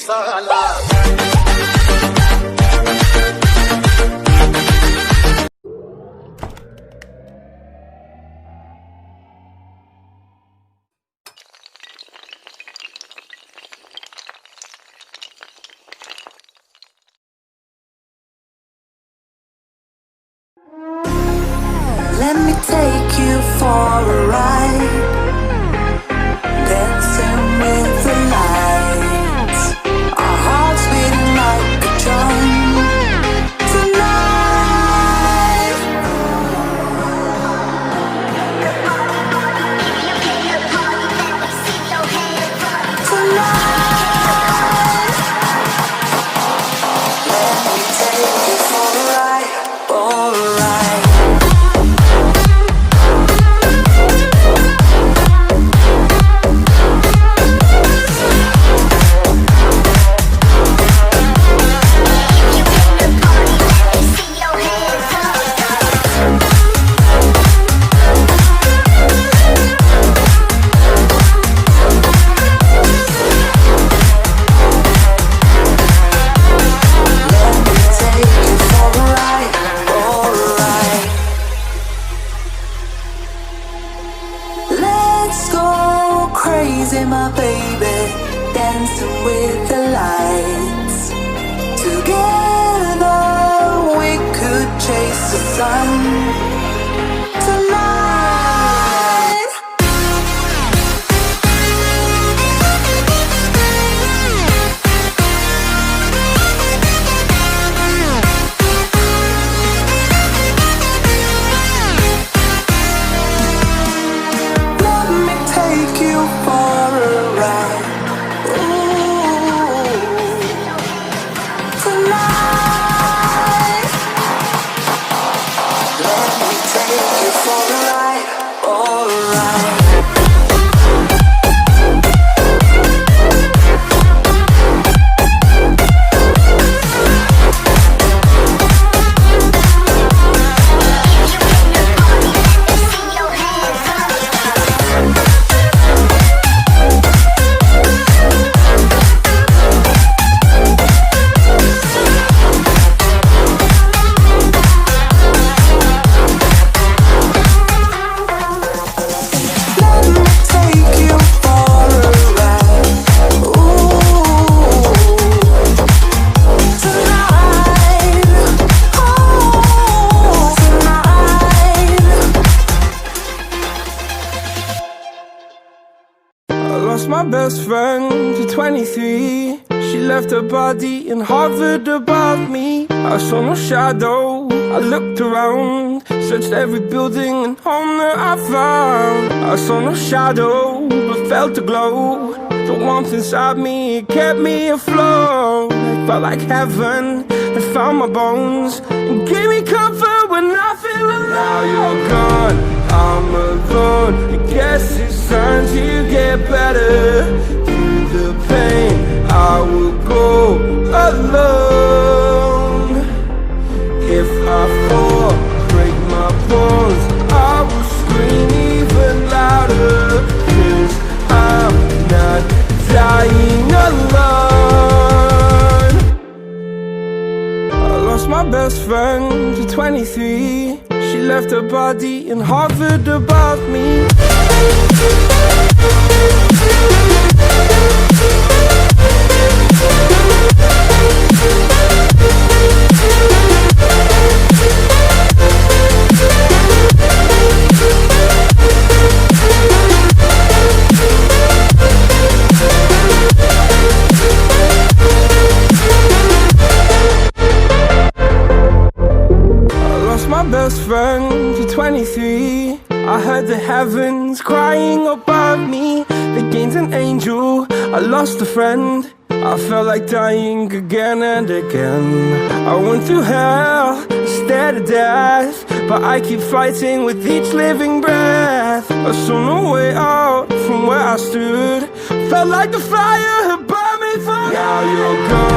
साला Let me take you for a ride, dancing with the lights, our hearts beating like a drum tonight. Tonight, let me take you for a ride, for a ride. Crazy, my baby, dancing with the lights. Together we could chase the sun tonight. Let me take you for a ride. Ooh, tonight. Let me take you for a ride, for a ride. Let me take you for a ride. Ooh, tonight. Oh, tonight. I lost my best friend to 23. She left her body and hovered above me. I saw no shadow, I looked around, searched every building and home that I found. I saw no shadow, but felt a glow. The warmth inside me, it kept me afloat. It felt like heaven had found my bones and gave me comfort when I feel alone. Now you're gone, I'm alone. I guess it's time to get better. Through the pain, I will go alone. If I fall, break my bones, I will scream even louder. 'Cause I'm not dying alone. I lost my best friend to 23. She left her body and hovered above me. My best friend to 23. I heard the heavens crying above me. They gained an angel, I lost a friend. I felt like dying again and again. I went through hell, stared at death, but I keep fighting with each living breath. I saw no way out from where I stood. Felt like the fire had burned me through. Now you're gone,